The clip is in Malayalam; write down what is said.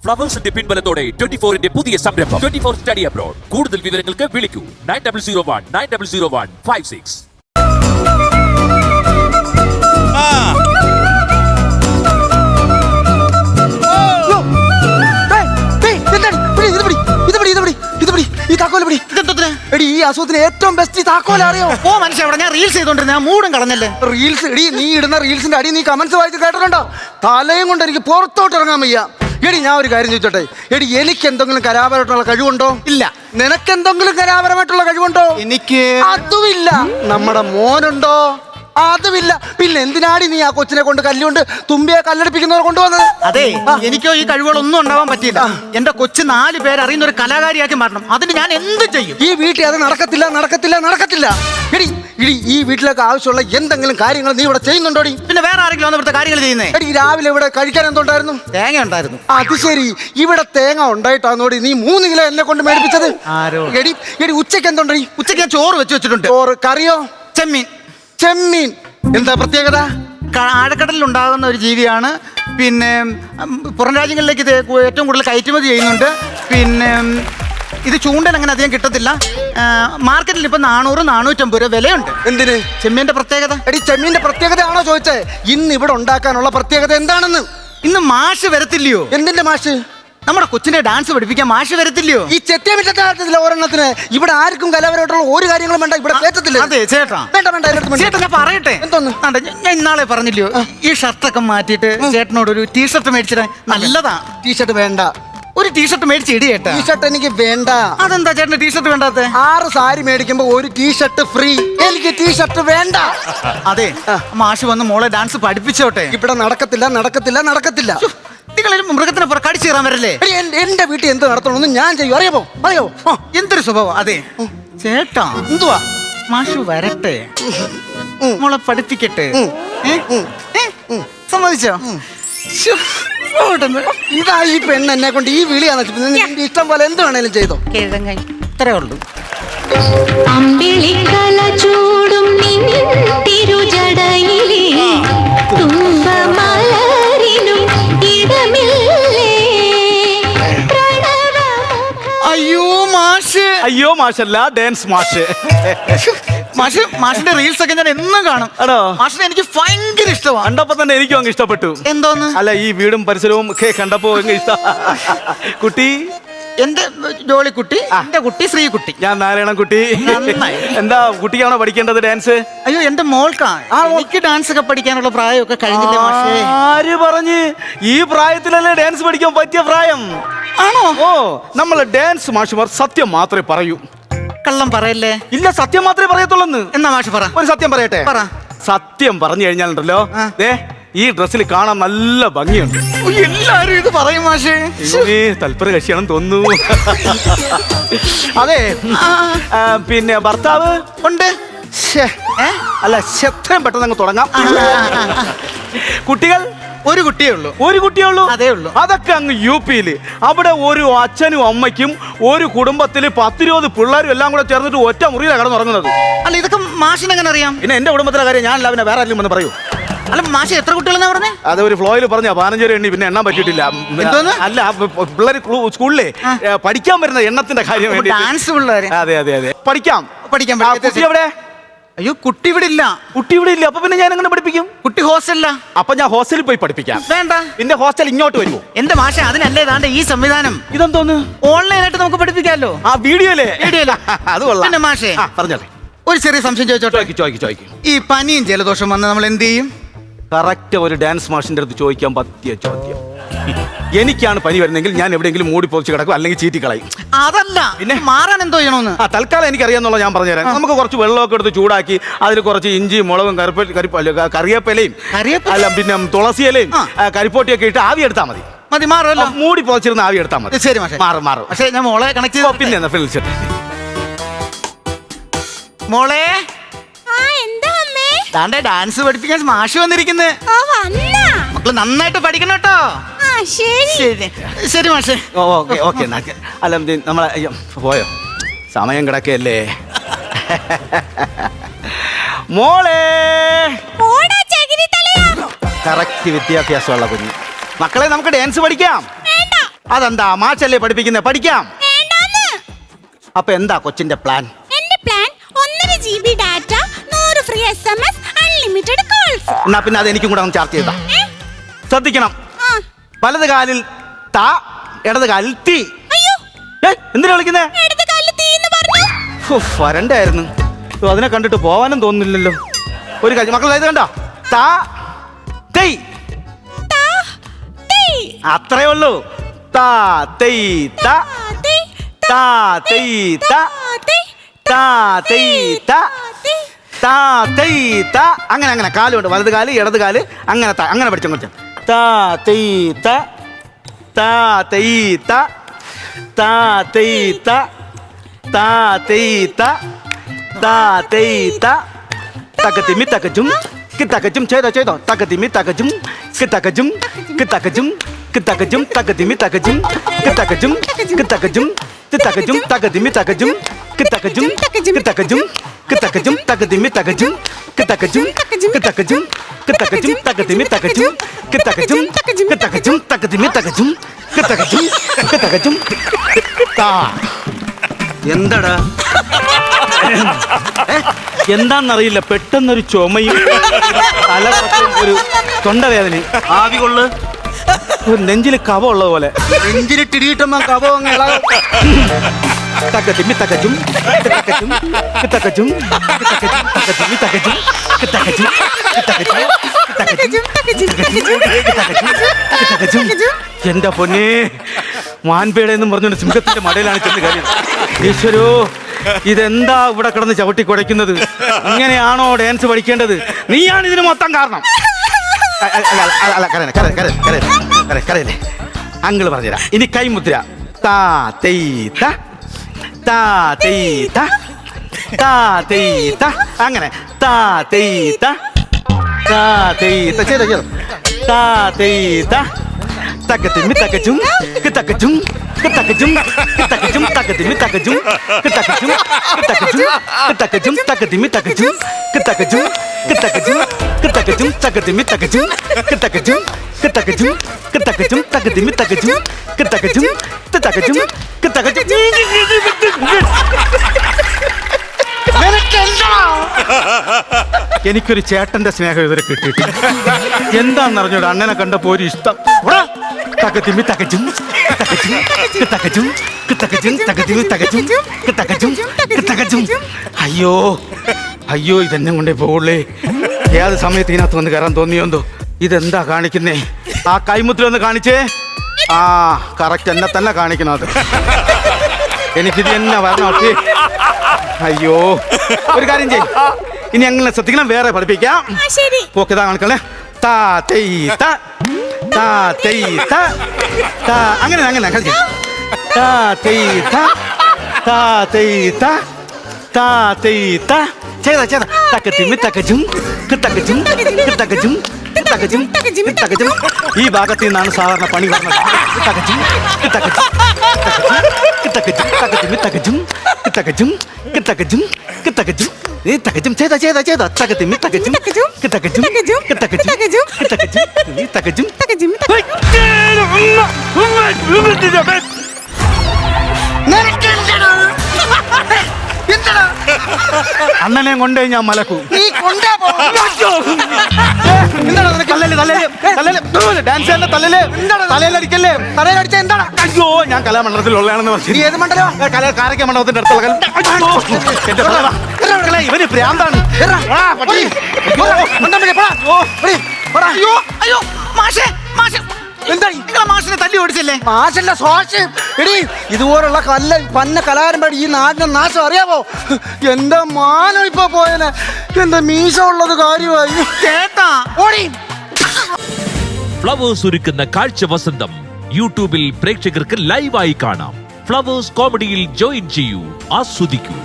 ഫ്ലവേഴ്സിന്റെ പിൻബലത്തോടെ 24-ന്റെ പുതിയ സംരംഭം 24 സ്റ്റഡി അബ്രോഡ്. കൂടുതൽ വിവരങ്ങൾക്ക് വിളിക്കൂ 9001900156. ഈ അസുഖത്തിന് ഏറ്റവും ബെസ്റ്റ് താക്കോൽ അറിയോ? ഓ മനുഷ്യ അവിടെ ഞാൻ റീൽസ് ചെയ്തോണ്ടിരുന്ന മൂടും കളഞ്ഞല്ലേ. റീൽസ് എടി, നീ ഇടുന്ന റീൽസിന്റെ അടി നീ കമന്റ്സ് വായിച്ച് കേട്ടിട്ടുണ്ടോ? തലയും കൊണ്ട് എനിക്ക് പുറത്തോട്ട് ഇറങ്ങാൻ വയ്യ. എടി ഞാൻ ഒരു കാര്യം ചോദിച്ചോട്ടെ, എടി എനിക്ക് എന്തെങ്കിലും കലാപരമായിട്ടുള്ള കഴിവുണ്ടോ? ഇല്ല. നിനക്ക് എന്തെങ്കിലും കലാപരമായിട്ടുള്ള കഴിവുണ്ടോ? എനിക്ക് അതുമില്ല. നമ്മുടെ മോനുണ്ടോ? അതുമില്ല. പിന്നെ എന്തിനാടി നീ ആ കൊച്ചിനെ കൊണ്ട് കല്ലുകൊണ്ട് തുമ്പിയെ കല്ലെടുപ്പിക്കുന്നവർ കൊണ്ടുവന്നത്? അതെ, എനിക്കോ ഈ കഴിവുകളൊന്നും ഉണ്ടാവാൻ പറ്റിയില്ല. എന്റെ കൊച്ചു 4 പേര് അറിയുന്ന ഒരു കലാകാരിയാക്കി മാറണം. അതിന് ഞാൻ എന്ത് ചെയ്യും? ഈ വീട്ടിൽ അത് നടക്കത്തില്ല. എടി ഈ വീട്ടിലേക്ക് ആവശ്യമുള്ള എന്തെങ്കിലും കാര്യങ്ങൾ നീ ഇവിടെ ചെയ്യുന്നുണ്ടോടി? പിന്നെ വേറെ ആരെങ്കിലും ഇവിടുത്തെ കാര്യങ്ങൾ ചെയ്യുന്നേ? എടി രാവിലെ ഇവിടെ കഴിക്കാൻ എന്തുണ്ടായിരുന്നു? തേങ്ങ ഉണ്ടായിരുന്നു. അത് ശരി, ഇവിടെ തേങ്ങ ഉണ്ടായിട്ടാന്നോടി നീ 3 കിലോ എന്നെ കൊണ്ട് മേടിപ്പിച്ചത്? ആരോ? എടി ഉച്ചയ്ക്ക് എന്തുണ്ടോ? ഉച്ചയ്ക്ക് ഞാൻ ചോറ് വെച്ച് വെച്ചിട്ടുണ്ട്. ചോറ്. കറിയോ? ചെമ്മീൻ. എന്താ പ്രത്യേകത? ആഴക്കടലിൽ ഉണ്ടാകുന്ന ഒരു ജീവിയാണ്. പിന്നെ പുറം രാജ്യങ്ങളിലേക്ക് ഇത് ഏറ്റവും കൂടുതൽ കയറ്റുമതി ചെയ്യുന്നുണ്ട്. പിന്നെ ഇത് ചൂണ്ടൽ അങ്ങനെ അധികം കിട്ടത്തില്ല. മാർക്കറ്റിൽ ഇപ്പൊ 400-450 രൂപ വിലയുണ്ട്. എന്തിന്? ചെമ്മീന്റെ പ്രത്യേകത. എടി ചെമ്മീന്റെ പ്രത്യേകതയാണോ ചോദിച്ചേ? ഇന്ന് ഇവിടെ ഉണ്ടാക്കാനുള്ള പ്രത്യേകത എന്താണെന്ന്? ഇന്ന് മാഷ് വരത്തില്ലയോ? എന്തിന്റെ മാഷ്? നമ്മുടെ കൊച്ചിനെ ഡാൻസ് പഠിപ്പിക്കാൻ മാഷ് വരത്തില്ലയോ? ഈ ചെത്തിയമില്ല ഒരെണ്ണത്തിന്. ഇവിടെ ആർക്കും കലാപരമായിട്ടുള്ള ഒരു കാര്യങ്ങളും വേണ്ട. ഇവിടെ കേട്ടത്തില്ല. അതെ ചേട്ടാ. വേണ്ട ചേട്ടാ ഞാൻ പറയട്ടെ. എന്തോന്ന്? ഞാൻ ഇന്നാളെ പറഞ്ഞില്ലയോ, ഈ ഷർട്ടൊക്കെ മാറ്റിയിട്ട് ചേട്ടനോട് ഒരു ടീഷർട്ട് മേടിച്ചിട്ട്. നല്ലതാ. ടീഷർട്ട് വേണ്ട. ഒരു ടീഷർട്ട് മേടിച്ച് ഇടി ചേട്ടാ. ടീഷർട്ട് എനിക്ക് വേണ്ട. അതെന്താ ചേട്ടന് ടീഷർട്ട് വേണ്ടാത്ത? 6 സാരി മേടിക്കുമ്പോ ഒരു ടീഷർട്ട് ഫ്രീ. എനിക്ക് ടീഷർട്ട് വേണ്ട. അതെ, മാഷ് വന്ന് മോളെ ഡാൻസ് പഠിപ്പിച്ചോട്ടെ. ഇവിടെ നടക്കത്തില്ല. നിങ്ങൾ മൃഗത്തിനെ കടിച്ചു കയറാൻ വരല്ലേ? എന്റെ വീട്ടിൽ എന്ത് നടത്തണമെന്ന് ഞാൻ ചെയ്യും. അറിയോ? എന്തൊരു സ്വഭാവം. അതെ ചേട്ടാ. എന്തുവാ? മാഷു വരട്ടെ, മോളെ പഠിപ്പിക്കട്ടെ. സമ്മതിച്ചോ? ഇതാ ഈ പെണ്ണ് എന്നെ കൊണ്ട് ഈ വിളിയാണ്. ഇഷ്ടം പോലെ എന്ത് വേണേലും ചെയ്തോ. കിഴങ്ങായി ഇത്രേ ഉള്ളൂ. അമ്പിളിക്കല ചൂടും തിരുജടയിലേ തുമ്പമലരിലും ഇടമില്ലേ. അയ്യോ മാഷല്ല, ഡാൻസ് മാഷ്. മാഷിന്റെ റീൽസ് ഒക്കെ ഞാൻ എന്നും കാണും. മാഷിനെ എനിക്ക് ഭയങ്കര ഇഷ്ടമാണ്. കണ്ടപ്പോ തന്നെ എനിക്കും അങ്ങ് ഇഷ്ടപ്പെട്ടു. എന്തോന്ന്? അല്ല, ഈ വീടും പരിസരവും ഒക്കെ കണ്ടപ്പോ ഇഷ്ടം. കുട്ടി എന്റെ ജോളിക്കുട്ടി, എന്റെ കുട്ടി ശ്രീകുട്ടി. ഞാൻ നാരായണൻ കുട്ടി. എന്താ കുട്ടിക്കാണോ പഠിക്കേണ്ടത് ഡാൻസ്? അയ്യോ എന്റെ മോൾക്കാ. എനിക്ക് ഡാൻസ് ഒക്കെ പഠിക്കാനുള്ള പ്രായമൊക്കെ കഴിഞ്ഞില്ലേ മാഷേ? ആര് പറഞ്ഞ്? ഈ പ്രായത്തിലല്ലേ ഡാൻസ് പഠിക്കാൻ പറ്റിയ പ്രായം? ആണോ? ഓ, നമ്മള് ഡാൻസ് മാഷുമാർ സത്യം മാത്രമേ പറയൂ. കള്ളം പറയല്ലേ? ഇല്ല, സത്യം മാത്രമേ പറയത്തുള്ളൂ. എന്നാ മാഷ് പറ. ഒരു സത്യം പറയട്ടെ? പറ. സത്യം പറഞ്ഞു കഴിഞ്ഞാലുണ്ടല്ലോ, ഈ ഡ്രസ്സിൽ കാണാൻ നല്ല ഭംഗിയുണ്ട്. എല്ലാരും ഇത് പറയും മാഷേ. തൽപര കക്ഷിയാണെന്ന് തോന്നുന്നു. അതെ, പിന്നെ ഭർത്താവ് ഉണ്ട്. അല്ല, എത്രയും പെട്ടെന്ന് അങ്ങ് തുടങ്ങാം. കുട്ടികൾ? ഒരു കുട്ടിയേ ഉള്ളൂ. ഒരു കുട്ടിയേ ഉള്ളൂ? അതേ ഉള്ളൂ. അതൊക്കെ അങ്ങ് UP-ല്. അവിടെ ഒരു അച്ഛനും അമ്മയ്ക്കും ഒരു കുടുംബത്തില് 10-20 പിള്ളേരും എല്ലാം കൂടെ ചേർന്നിട്ട് ഒറ്റ മുറിയിലാണ് കിടന്നുറങ്ങുന്നത്. അല്ല, ഇതൊക്കെ മാഷിന് എങ്ങനെ അറിയാം? പിന്നെ എന്റെ കുടുംബത്തിലെ കാര്യം ഞാനല്ല, പിന്നെ വേറെ ആരെങ്കിലും വന്ന് പറയൂ. അല്ല മാഷ് എത്ര കുട്ടികളെന്നാ പറഞ്ഞേ? അത് ഒരു ഫ്ലോയിൽ പറഞ്ഞ 15 എണ്ണി, പിന്നെ എണ്ണാൻ പറ്റിയിട്ടില്ല. അല്ല, പിള്ളേർ സ്കൂളിലെ പഠിക്കാൻ വരുന്ന എണ്ണത്തിന്റെ കാര്യം വേണ്ടി. ഡാൻസ് പിള്ളേര്? അതെ പഠിക്കാം. കുട്ടി എവിടെ? അയ്യോ കുട്ടി ഇവിടെ ഇല്ല. കുട്ടി ഇവിടെ ഇല്ല. അപ്പൊ പിന്നെ ഞാൻ എങ്ങനെ പഠിപ്പിക്കും? കുട്ടി ഹോസ്റ്റലില്ല. അപ്പൊ ഞാൻ ഹോസ്റ്റലിൽ പോയി പഠിപ്പിക്കാം. വേണ്ട, പിന്നെ ഹോസ്റ്റൽ ഇങ്ങോട്ട് വരുമോ? എന്റെ മാഷ അതിനല്ലേ താണ്ട് ഈ സംവിധാനം. ഇതെന്തോന്ന്? ഓൺലൈനായിട്ട് നമുക്ക് പഠിപ്പിക്കാമല്ലോ. ആ വീഡിയോയിലെ? അത് കൊള്ളാം. പിന്നെ മാഷേ പറഞ്ഞോളെ, ഒരു ചെറിയ സംശയം ചോദിച്ചോട്ടെ. ഈ പനിയും ജലദോഷം വന്ന് നമ്മൾ എന്ത് ചെയ്യും? കറക്റ്റ് ഒരു ഡാൻസ് മാഷിന്റെ അടുത്ത് ചോദിക്കാൻ പറ്റിയ ചോദ്യം. എനിക്കാണ് പനി വരുന്നെങ്കിൽ ഞാൻ എവിടെയെങ്കിലും മൂടി പൊതിച്ച് കിടക്കും, അല്ലെങ്കിൽ ചീറ്റിക്കളയും. അതല്ല, പിന്നെ മാറാൻ എന്തോ ചെയ്യണമെന്ന്. തൽക്കാലം എനിക്കറിയാന്നുള്ള ഞാൻ പറഞ്ഞുതരാം. നമുക്ക് കുറച്ച് വെള്ളമൊക്കെ എടുത്ത് ചൂടാക്കി അതിൽ കുറച്ച് ഇഞ്ചി, മുളകും, കറിവേപ്പിലയും, അല്ല പിന്നെ തുളസിയിലയും കരിപ്പോട്ടിയൊക്കെ ഇട്ട് ആവി എടുത്താൽ മതി. മാറുമല്ലോ. മൂടി പൊതിച്ചിരുന്ന് ആവി എടുത്താൽ മതി. ശരി മാഷേ. മാറും. പക്ഷേ ഞാൻ മോളെ കണക്ട് ചെയ്ത് പിന്നെ വിളിച്ചിട്ട്. മോളെ താണ്ടെ ഡാൻസ് പഠിപ്പിക്കാൻ മാഷ് വന്നിരിക്കുന്നത്. മക്കള് നന്നായിട്ട് പഠിക്കണം കേട്ടോ. ശരി മാഷേ. ഓക്കെ. അല്ല, നമ്മളെ പോയോ? സമയം കിടക്കല്ലേ മോളെ? കറക്റ്റ് വിദ്യാഭ്യാസമുള്ള കുഞ്ഞ്. മക്കളെ, നമുക്ക് ഡാൻസ് പഠിക്കാം. അതെന്താ മാഷല്ലേ പഠിപ്പിക്കുന്നത്? പഠിക്കാം. അപ്പൊ എന്താ കൊച്ചിന്റെ പ്ലാൻ? എന്റെ plan 1.5 GB data, 100 free SMS, unlimited calls. എന്നാ പിന്നെ അത് എനിക്കും കൂടെ ഒന്ന് ചാർജ് ചെയ്താ. ശ്രദ്ധിക്കണം, വലത് കാലിൽ താ, ഇടത് കാലിൽ തീ. അയ്യോ, എന്തിനാ വിളിക്കുന്നേ? ഇടത് കാലിൽ തീ എന്ന് പറഞ്ഞു. വരണ്ടായിരുന്നു. അതിനെ കണ്ടിട്ട് പോവാനും തോന്നുന്നില്ലല്ലോ. ഒരു കാര്യം മക്കൾ, ഇത് കണ്ടോ? താ തൈ, അത്രേ ഉള്ളൂ. താ തൈ ത, താ തൈ ത, താ തൈ ത, താ തൈ ത. അങ്ങനെ അങ്ങനെ കാലുണ്ട്, വലത് കാല് ഇടത് കാല്, അങ്ങനെ അങ്ങനെ പഠിച്ചു കുറച്ച്. താ തൈ ത, താ തൈ ത, താ തൈ ത, താ തൈ ത, താ തൈ ത. തകതിമി തകജും കിതകജും ചെയ്തോ തകതിമി തകജും കിതകജും കിതകജും കിതകജും തകതിമി തകജും കിതകജും കിതകജും കിതകജും തകതിമി തകജും കിതകജും കിതകജും കിതകജും തകതിമി തകജും കിതകജും കിതകജും കിതകജും തകതിമി തകജും കിതകജും കിതകജും തകതിമി തകജും കിതകജും കിതകജും താ. എന്താടാ? എന്താന്നറിയില്ല, പെട്ടെന്നൊരു ചുമയും തലകറക്കവും ഒരു തൊണ്ടവേദനയും. ആവി കൊള്ളു, ഒരു നെഞ്ചില് കവ ഉള്ളത് പോലെ. നെഞ്ചിലിട്ടിരിയിട്ടുമ്പോ കവോ അങ്ങ് ഇളകും. തകതിമി തകജും കിതകജും കിതകജും കിതകജും തകതിമി തകജും കിതകജും കിതകജും കിതകജും കിതകജും കിതകജും. എന്റെ പൊന്നേ, മാൻപേട എന്ന് പറഞ്ഞുകൊണ്ട് സിംഹത്തിന്റെ മടയിലാണ് ചെന്ന് കാര്യം. ഈശ്വരോ, ഇതെന്താ ഇവിടെ കിടന്ന് ചവിട്ടി കുടയ്ക്കുന്നത്? ഇങ്ങനെയാണോ ഡാൻസ് പഠിക്കേണ്ടത്? നീയാണ് ഇതിന് മൊത്തം കാരണം. കരയല്ലേ, അങ്കിള് പറഞ്ഞുതരാം. ഇനി കൈമുദ്ര. താ തൈ ത, താ തൈ ത, താ തൈ ത. അങ്ങനെ താ തൈ ത, താ തൈ ത. ചെയ്തോ. താ തൈ ത, തകതിമി തകജും കിതകജും കിതകജും കിതകജും തകതിമി തകജും കിതകജും കിതകജും കിതകജും തകതിമി തകജും കിതകജും കിതകജും കിതകജും തകതിമി തകജും കിതകജും കിതകജും കിതകജും തകതിമി തകജും കിതകജും കിതകജും കിതകജും. എനിക്കൊരു ചേട്ടന്റെ സ്നേഹം ഇതുവരെ കിട്ടിയിട്ടില്ല. എന്താണെന്നറിഞ്ഞോട് അണ്ണനെ കണ്ടപ്പോ ഒരു ഇഷ്ടം. തകതിമി തകജും തകജും തകജും തകജും തകതിമി തകജും തകജും തകജും. അയ്യോ അയ്യോ, ഇതെന്നെ കൊണ്ടേ പോവുള്ളേ. ഏത് സമയത്ത് ഇതിനകത്ത് വന്ന് കയറാൻ തോന്നിയോന്തോ. ഇതെന്താ കാണിക്കുന്നേ? ആ കൈമുദ്ര ഒന്ന് കാണിച്ചേ. ആ കറക്റ്റ് എന്നെ തന്നെ കാണിക്കണം. അത് എനിക്കിത് തന്നെ വരണം. അയ്യോ, ഒരു കാര്യം ചെയ്യും, ഇനി അങ്ങനെ ശ്രദ്ധിക്കണം. വേറെ പഠിപ്പിക്കാം. ഓക്കെ, ഇതാ കാണിക്കണേ. താ തൈ ത, താ തൈ ത, താ. അങ്ങനെ അങ്ങനെ കളിക്കാം. താ തൈ ത, താ തൈ ത, താ തൈ ത. ചെയ്താ തകതിമി തകജും കിതകജും കിതകജും കിതകജും കിതകജും. ഈ ഭാഗത്ത് നിന്നാണ് സാധാരണ പണി പറഞ്ഞത്. കിതകജും കിതകജും കിതകജും തകതിമി തകജും കിതകജും കിതകജും കിതകജും. നീ തകജും ചെയ്താ തകതിമി തകജും കിതകജും കിതകജും കിതകജും നീ തകജും. അണ്ണനെ കൊണ്ടേ ഞാൻ മലക്കൂ. നീ കൊണ്ടേ പോ. ഡാൻസ് തലയിലടിക്കല്ലേ. തലയിലടിച്ച എന്താണ്? അയ്യോ, ഞാൻ കലാമണ്ഡലത്തിലുള്ളതാണെന്ന് പറഞ്ഞു. ഏത് മണ്ഡലം? കാരക്ക മണ്ഡലത്തിന്റെ അടുത്തുള്ള ഇവന് പ്രാന്താണ്. അയ്യോ അയ്യോ, മാഷേ മാഷേ, എന്താ മാഷിനെ തല്ലി ഓടിച്ചല്ലേ? മാഷല്ല, സ്വാഷ്. എടി, ഇതുപോലുള്ള പന്ന കലാകാരന്മാർ ഈ നാടിന്റെ നാശം അറിയാവോ? എന്റെ മാനം ഇപ്പൊ പോയനെ. എന്റെ മീശ ഉള്ളത് കാര്യമായി ചേട്ടാ. ഓടി. ഫ്ലവേഴ്സ് ഒരുക്കുന്ന കാഴ്ച വസന്തം യൂട്യൂബിൽ പ്രേക്ഷകർക്ക് ലൈവായി കാണാം. ഫ്ലവേഴ്സ് കോമഡിയിൽ ജോയിൻ ചെയ്യൂ, ആസ്വദിക്കൂ.